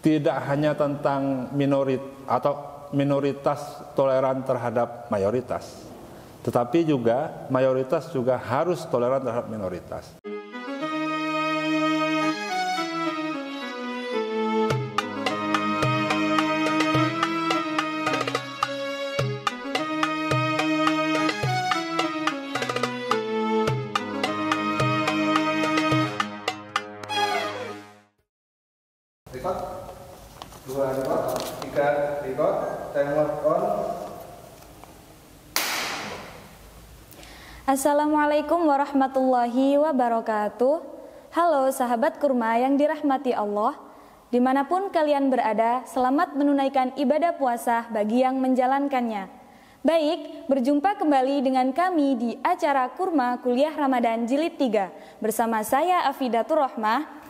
tidak hanya tentang minoritas toleran terhadap mayoritas, tetapi juga mayoritas juga harus toleran terhadap minoritas. Record, 2 record, 3 record, timer on. Assalamualaikum warahmatullahi wabarakatuh. Halo sahabat kurma yang dirahmati Allah, dimanapun kalian berada, selamat menunaikan ibadah puasa bagi yang menjalankannya. Baik, berjumpa kembali dengan kami di acara Kurma Kuliah Ramadan Jilid 3 bersama saya Afidatur Rahmah,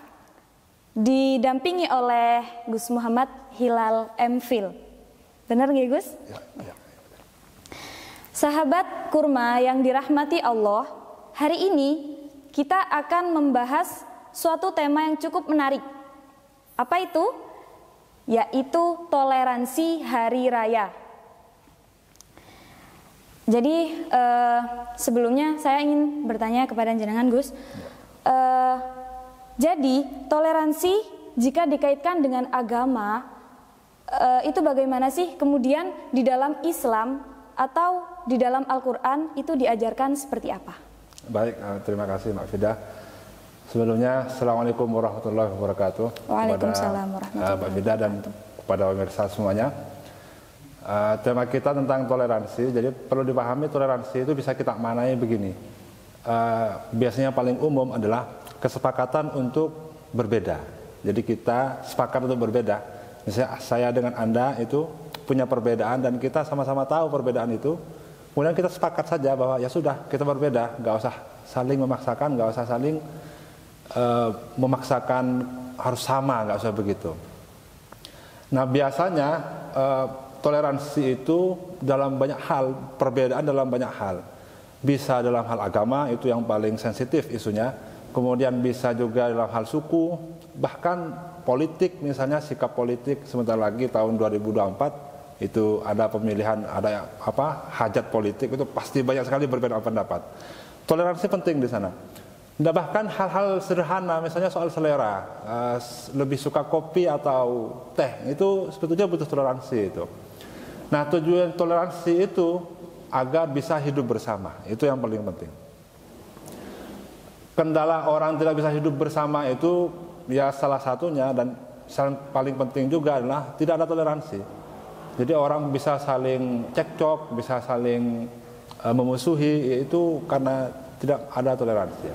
didampingi oleh Gus Muhammad Hilal M.Phil. Benar nggak Gus? Ya. Sahabat kurma yang dirahmati Allah, hari ini kita akan membahas suatu tema yang cukup menarik. Apa itu? Yaitu toleransi hari raya. Jadi sebelumnya saya ingin bertanya kepada jenengan Gus. Jadi toleransi jika dikaitkan dengan agama itu bagaimana sih? Kemudian di dalam Islam atau di dalam Al-Quran itu diajarkan seperti apa? Baik, terima kasih Mbak Fida. Sebelumnya Assalamualaikum warahmatullahi wabarakatuh. Waalaikumsalam warahmatullahi wabarakatuh. Mbak Fida dan kepada pemirsa semuanya. Tema kita tentang toleransi. Jadi perlu dipahami toleransi itu bisa kita maknai begini. Biasanya paling umum adalah kesepakatan untuk berbeda. Jadi kita sepakat untuk berbeda. Misalnya saya dengan Anda itu punya perbedaan dan kita sama-sama tahu perbedaan itu. Kemudian kita sepakat saja bahwa ya sudah kita berbeda, nggak usah saling memaksakan, nggak usah saling memaksakan harus sama, nggak usah begitu. Nah biasanya toleransi itu dalam banyak hal, perbedaan dalam banyak hal. Bisa dalam hal agama, itu yang paling sensitif isunya. Kemudian bisa juga dalam hal suku, bahkan politik, misalnya sikap politik sebentar lagi tahun 2024 itu ada pemilihan, ada hajat politik, itu pasti banyak sekali berbeda pendapat. Toleransi penting di sana. Dan bahkan hal-hal sederhana, misalnya soal selera, lebih suka kopi atau teh, itu sebetulnya butuh toleransi itu. Nah tujuan toleransi itu agar bisa hidup bersama, itu yang paling penting. Kendala orang tidak bisa hidup bersama itu ya salah satunya dan paling penting juga adalah tidak ada toleransi. Jadi orang bisa saling cekcok, bisa saling memusuhi, itu karena tidak ada toleransi.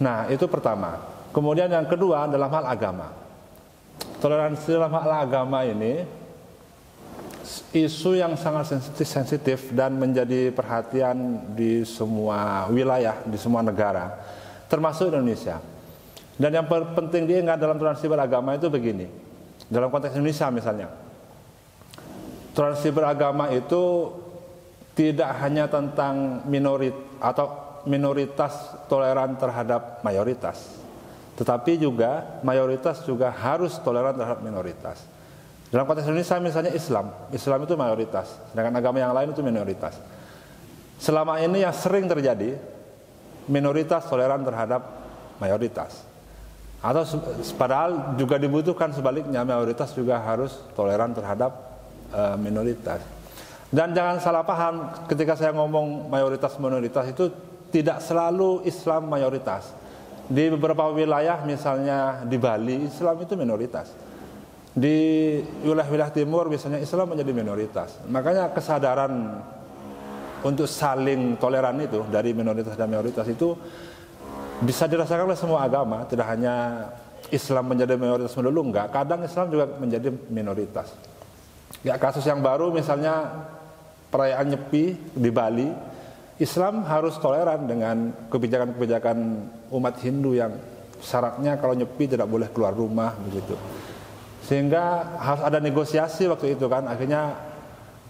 Nah itu pertama. Kemudian yang kedua dalam hal agama. Toleransi dalam hal agama ini isu yang sangat sensitif dan menjadi perhatian di semua wilayah, di semua negara, termasuk Indonesia. Dan yang penting diingat dalam toleransi beragama itu begini. Dalam konteks Indonesia misalnya, toleransi beragama itu tidak hanya tentang minoritas toleran terhadap mayoritas, tetapi juga mayoritas juga harus toleran terhadap minoritas. Dalam konteks Indonesia misalnya Islam itu mayoritas, sedangkan agama yang lain itu minoritas. Selama ini yang sering terjadi, minoritas toleran terhadap mayoritas. Atau padahal juga dibutuhkan sebaliknya, mayoritas juga harus toleran terhadap minoritas. Dan jangan salah paham ketika saya ngomong mayoritas minoritas itu tidak selalu Islam mayoritas. Di beberapa wilayah misalnya di Bali Islam itu minoritas. Di wilayah-wilayah timur misalnya Islam menjadi minoritas. Makanya kesadaran untuk saling toleran itu dari minoritas dan mayoritas itu bisa dirasakan oleh semua agama, tidak hanya Islam menjadi mayoritas melulu, enggak. Kadang Islam juga menjadi minoritas. Ya, kasus yang baru misalnya perayaan Nyepi di Bali, Islam harus toleran dengan kebijakan-kebijakan umat Hindu yang syaratnya kalau Nyepi tidak boleh keluar rumah begitu. Sehingga harus ada negosiasi waktu itu kan, akhirnya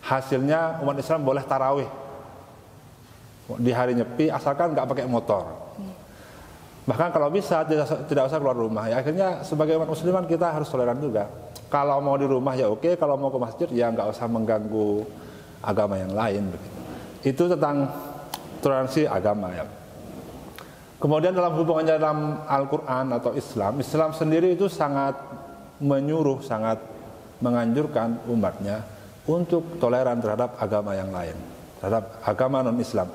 hasilnya umat Islam boleh tarawih di hari Nyepi asalkan nggak pakai motor. Bahkan kalau bisa tidak usah keluar rumah. Ya, akhirnya sebagai umat musliman kita harus toleran juga. Kalau mau di rumah ya oke, kalau mau ke masjid ya nggak usah mengganggu agama yang lain begitu. Itu tentang toleransi agama ya. Kemudian dalam hubungannya dalam Al-Quran atau Islam sendiri itu sangat menyuruh, sangat menganjurkan umatnya untuk toleran terhadap agama yang lain, terhadap agama non-Islam.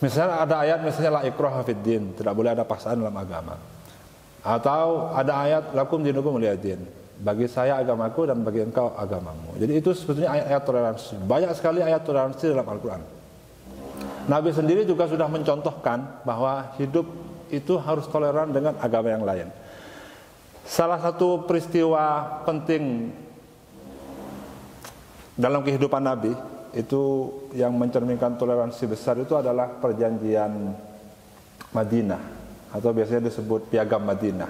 Misalnya ada ayat misalnya la ikraha fid din, tidak boleh ada paksaan dalam agama. Atau ada ayat lakum dinukum waliyadin, bagi saya agamaku dan bagi engkau agamamu. Jadi itu sebetulnya ayat-ayat toleransi. Banyak sekali ayat toleransi dalam Al-Quran. Nabi sendiri juga sudah mencontohkan bahwa hidup itu harus toleran dengan agama yang lain. Salah satu peristiwa penting dalam kehidupan Nabi itu yang mencerminkan toleransi besar itu adalah perjanjian Madinah atau biasanya disebut piagam Madinah.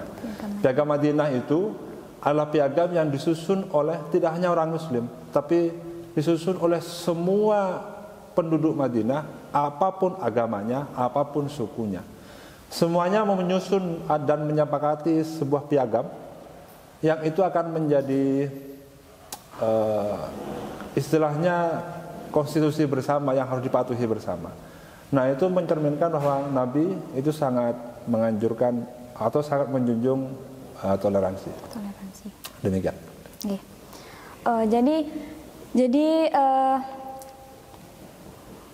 Piagam Madinah itu adalah piagam yang disusun oleh tidak hanya orang Muslim, tapi disusun oleh semua penduduk Madinah, apapun agamanya, apapun sukunya. Semuanya menyusun dan menyepakati sebuah piagam yang itu akan menjadi istilahnya konstitusi bersama yang harus dipatuhi bersama. Nah, itu mencerminkan bahwa Nabi itu sangat menganjurkan atau sangat menjunjung toleransi. Demikian. Okay. Jadi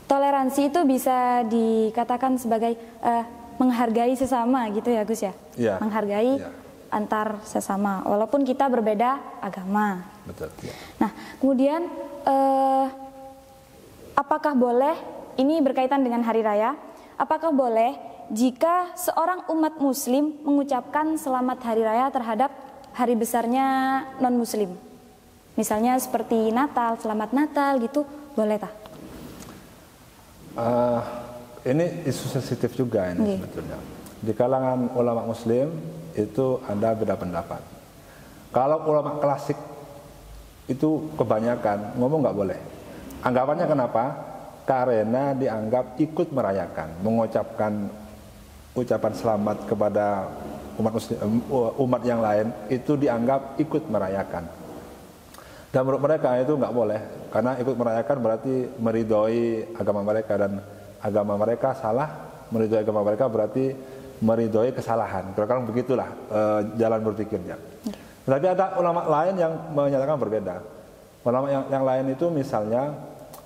toleransi itu bisa dikatakan sebagai menghargai sesama gitu ya Gus ya? Ya. Menghargai antar sesama walaupun kita berbeda agama. Betul. Ya. Nah, kemudian apakah boleh, ini berkaitan dengan hari raya, apakah boleh jika seorang umat muslim mengucapkan selamat hari raya terhadap hari besarnya non-muslim? Misalnya seperti Natal, selamat Natal gitu, boleh tak? Ini isu sensitif juga ini sebetulnya. Di kalangan ulama muslim itu ada beda pendapat. Kalau ulama klasik itu kebanyakan ngomong nggak boleh. Anggapannya kenapa? Karena dianggap ikut merayakan, mengucapkan ucapan selamat kepada umat muslim, umat yang lain itu dianggap ikut merayakan. Dan menurut mereka itu nggak boleh, karena ikut merayakan berarti meridhoi agama mereka, dan agama mereka salah, meridhoi agama mereka berarti meridhoi kesalahan. Kira-kira begitulah jalan berpikirnya. Tapi ada ulama lain yang menyatakan berbeda. Ulama yang lain itu misalnya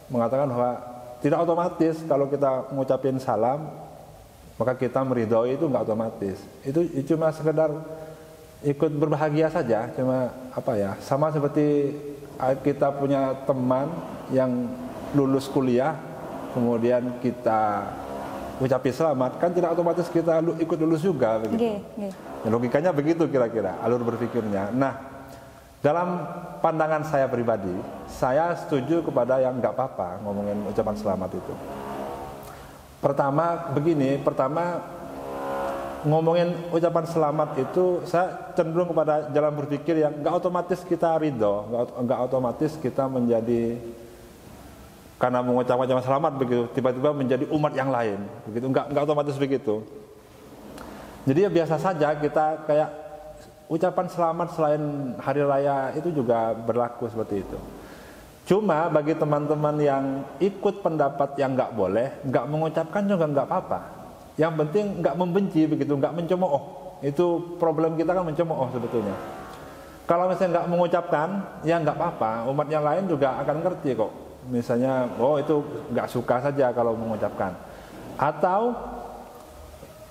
mengatakan bahwa tidak otomatis kalau kita mengucapin salam maka kita meridhoi, itu nggak otomatis. Itu cuma sekedar ikut berbahagia saja, cuma apa ya, sama seperti kita punya teman yang lulus kuliah kemudian kita ucapi selamat, kan tidak otomatis kita ikut lulus juga begitu. Logikanya begitu kira-kira alur berpikirnya. Nah, dalam pandangan saya pribadi, saya setuju kepada yang nggak apa-apa ngomongin ucapan selamat itu. Pertama ngomongin ucapan selamat itu saya cenderung kepada jalan berpikir yang nggak otomatis kita ridho, nggak otomatis kita menjadi, karena mengucapkan ucapan selamat begitu tiba-tiba menjadi umat yang lain begitu, nggak otomatis begitu. Jadi ya biasa saja kita kayak ucapan selamat selain hari raya itu juga berlaku seperti itu. Cuma bagi teman-teman yang ikut pendapat yang nggak boleh, nggak mengucapkan juga nggak apa-apa. Yang penting nggak membenci begitu, nggak mencemooh. Itu problem kita kan, mencemooh sebetulnya. Kalau misalnya nggak mengucapkan, ya nggak apa-apa. Umat yang lain juga akan ngerti kok. Misalnya, oh itu nggak suka saja kalau mengucapkan. Atau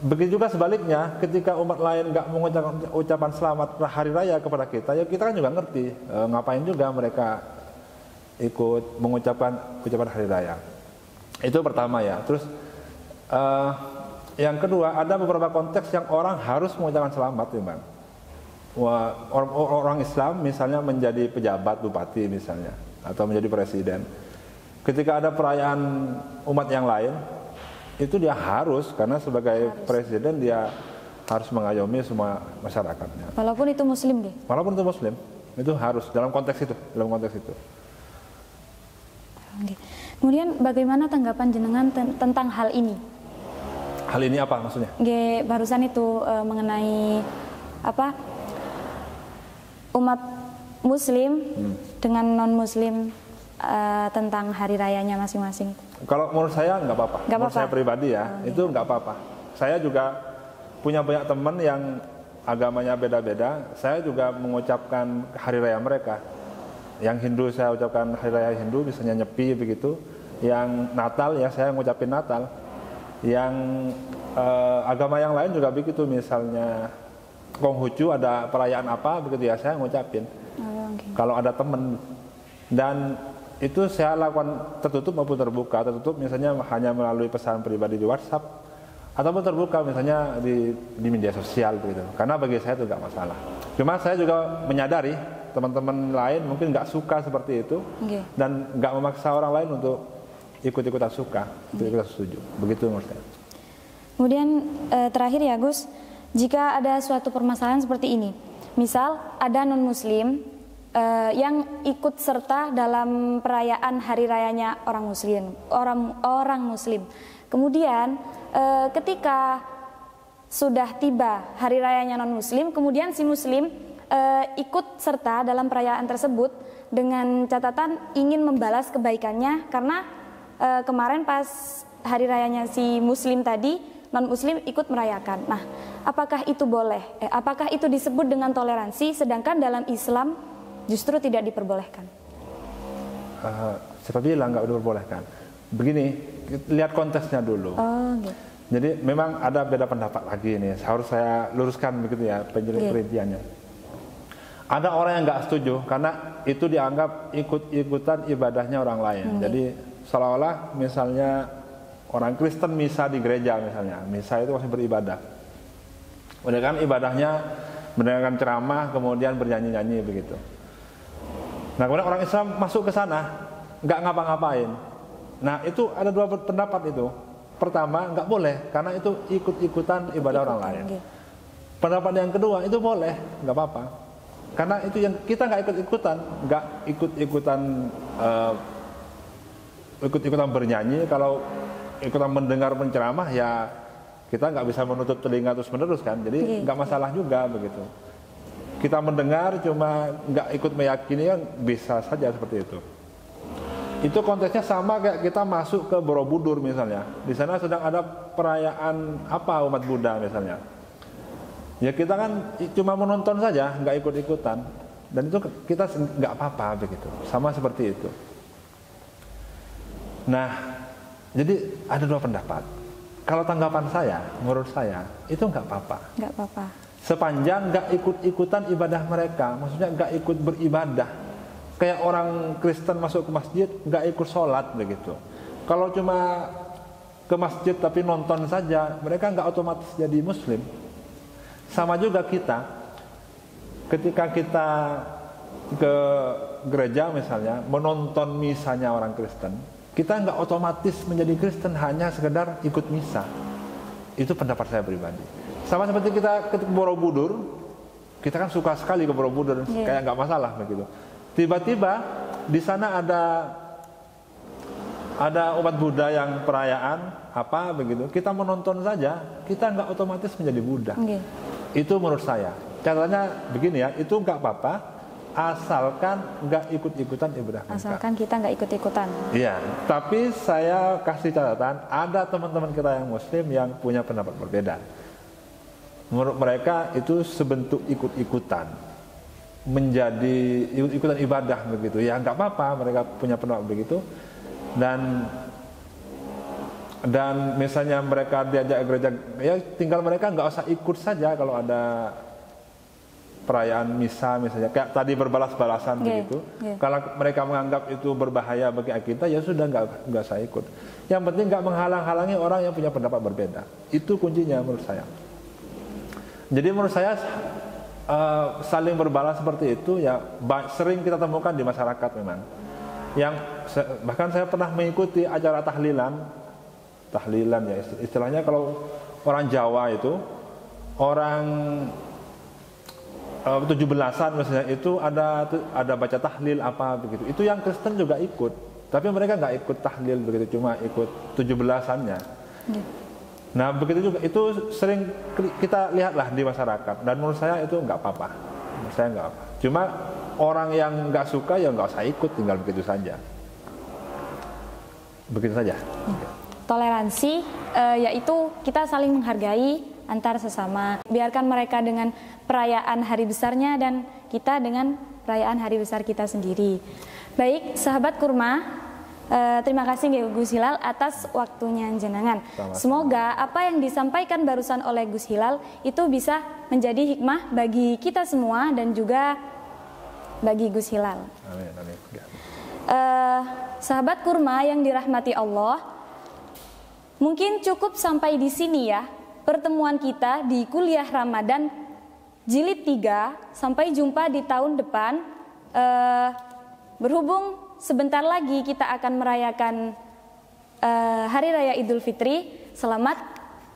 begitu juga sebaliknya, ketika umat lain nggak mengucapkan ucapan selamat hari raya kepada kita, ya kita kan juga ngerti ngapain juga mereka ikut mengucapkan ucapan hari raya. Itu pertama ya. Terus yang kedua, ada beberapa konteks yang orang harus mengucapkan selamat ya Bang. Orang Islam misalnya menjadi pejabat, bupati misalnya, atau menjadi presiden. Ketika ada perayaan umat yang lain, itu dia harus, karena sebagai presiden dia harus mengayomi semua masyarakatnya. Walaupun itu muslim deh. Walaupun itu muslim, itu harus dalam konteks itu, Kemudian bagaimana tanggapan jenengan tentang hal ini? Hal ini apa maksudnya? Barusan itu mengenai apa umat Muslim dengan non Muslim tentang hari rayanya masing-masing. Kalau menurut saya nggak apa-apa. Menurut saya pribadi ya, itu nggak apa-apa. Saya juga punya banyak teman yang agamanya beda-beda. Saya juga mengucapkan hari raya mereka. Yang Hindu saya ucapkan hari raya Hindu, misalnya Nyepi begitu. Yang Natal ya saya ngucapin Natal. Yang agama yang lain juga begitu, misalnya Konghucu ada perayaan apa begitu ya saya ngucapin. Kalau ada teman, dan itu saya lakukan tertutup maupun terbuka. Tertutup misalnya hanya melalui pesan pribadi di WhatsApp, ataupun terbuka misalnya di media sosial begitu. Karena bagi saya itu nggak masalah. Cuma saya juga menyadari teman-teman lain mungkin nggak suka seperti itu, dan nggak memaksa orang lain untuk ikut-ikutan suka, ikut-ikutan setuju. Begitu menurut saya. Kemudian terakhir ya Gus, jika ada suatu permasalahan seperti ini, misal ada non-muslim yang ikut serta dalam perayaan hari rayanya orang muslim. Kemudian ketika sudah tiba hari rayanya non-muslim, kemudian si muslim ikut serta dalam perayaan tersebut dengan catatan ingin membalas kebaikannya karena kemarin pas hari rayanya si muslim tadi, non-muslim ikut merayakan. Nah, apakah itu boleh? Apakah itu disebut dengan toleransi, sedangkan dalam Islam justru tidak diperbolehkan? Siapa bilang nggak diperbolehkan? Begini, lihat konteksnya dulu. Jadi memang ada beda pendapat lagi ini. Harus saya luruskan begitu ya perinciannya. Ada orang yang nggak setuju karena itu dianggap ikut-ikutan ibadahnya orang lain. Jadi seolah-olah misalnya orang Kristen misa di gereja misalnya, misa itu masih beribadah. Mereka kan ibadahnya mendengarkan ceramah, kemudian bernyanyi-nyanyi begitu. Nah kemudian orang Islam masuk ke sana, nggak ngapa-ngapain. Nah itu ada dua pendapat itu. Pertama, nggak boleh karena itu ikut-ikutan ibadah orang lain. Pendapat yang kedua, itu boleh, nggak apa-apa. Karena itu yang kita nggak ikut-ikutan bernyanyi. Kalau ikutan mendengar penceramah ya kita nggak bisa menutup telinga terus menerus kan, jadi nggak masalah juga begitu. Kita mendengar cuma nggak ikut meyakini kan bisa saja seperti itu. Itu konteksnya sama kayak kita masuk ke Borobudur misalnya, di sana sedang ada perayaan apa umat Buddha misalnya, ya kita kan cuma menonton saja, nggak ikut-ikutan, dan itu kita nggak apa-apa begitu, sama seperti itu. Nah jadi ada dua pendapat. Kalau tanggapan saya, menurut saya itu nggak apa-apa. Nggak apa-apa. Sepanjang nggak ikut-ikutan ibadah mereka, maksudnya nggak ikut beribadah. Kayak orang Kristen masuk ke masjid nggak ikut sholat begitu. Kalau cuma ke masjid tapi nonton saja, mereka nggak otomatis jadi Muslim. Sama juga kita, ketika kita ke gereja misalnya menonton misanya orang Kristen, kita nggak otomatis menjadi Kristen hanya sekedar ikut misa. Itu pendapat saya pribadi. Sama seperti kita ke Borobudur, kita kan suka sekali ke Borobudur, kayak nggak masalah begitu. Tiba-tiba di sana ada umat Buddha yang perayaan apa begitu, kita menonton saja, kita nggak otomatis menjadi Buddha. Itu menurut saya. Catatannya begini ya, itu nggak apa-apa. Asalkan nggak ikut-ikutan ibadah mereka. Asalkan kita nggak ikut-ikutan. Iya, tapi saya kasih catatan, ada teman-teman kita yang Muslim yang punya pendapat berbeda. Menurut mereka itu sebentuk ikut-ikutan, menjadi ikut-ikutan ibadah begitu. Ya nggak apa-apa, mereka punya pendapat begitu. Dan misalnya mereka diajak gereja, ya tinggal mereka nggak usah ikut saja kalau ada perayaan misa misalnya, kayak tadi berbalas-balasan begitu. Kalau mereka menganggap itu berbahaya bagi kita, ya sudah nggak saya ikut. Yang penting nggak menghalang-halangi orang yang punya pendapat berbeda. Itu kuncinya menurut saya. Jadi menurut saya saling berbalas seperti itu ya sering kita temukan di masyarakat memang. Yang bahkan saya pernah mengikuti acara tahlilan ya istilahnya, kalau orang Jawa itu orang 17-an misalnya itu ada baca tahlil apa begitu. Itu yang Kristen juga ikut, tapi mereka nggak ikut tahlil begitu, cuma ikut 17-annya. Nah begitu juga, itu sering kita lihatlah di masyarakat, dan menurut saya itu nggak apa-apa. Menurut saya nggak apa. Cuma orang yang nggak suka ya nggak usah ikut, tinggal begitu saja. Begitu saja. Toleransi yaitu kita saling menghargai antar sesama. Biarkan mereka dengan perayaan hari besarnya dan kita dengan perayaan hari besar kita sendiri. Baik, sahabat kurma. Terima kasih Gus Hilal atas waktunya jenengan. Semoga apa yang disampaikan barusan oleh Gus Hilal itu bisa menjadi hikmah bagi kita semua dan juga bagi Gus Hilal. Amin, amin. Sahabat kurma yang dirahmati Allah, mungkin cukup sampai di sini ya pertemuan kita di kuliah Ramadan jilid 3. Sampai jumpa di tahun depan. Berhubung sebentar lagi kita akan merayakan Hari Raya Idul Fitri. Selamat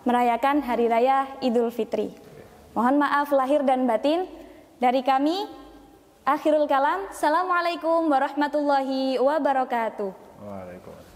merayakan Hari Raya Idul Fitri. Mohon maaf lahir dan batin dari kami. Akhirul kalam. Assalamualaikum warahmatullahi wabarakatuh. Waalaikumsalam.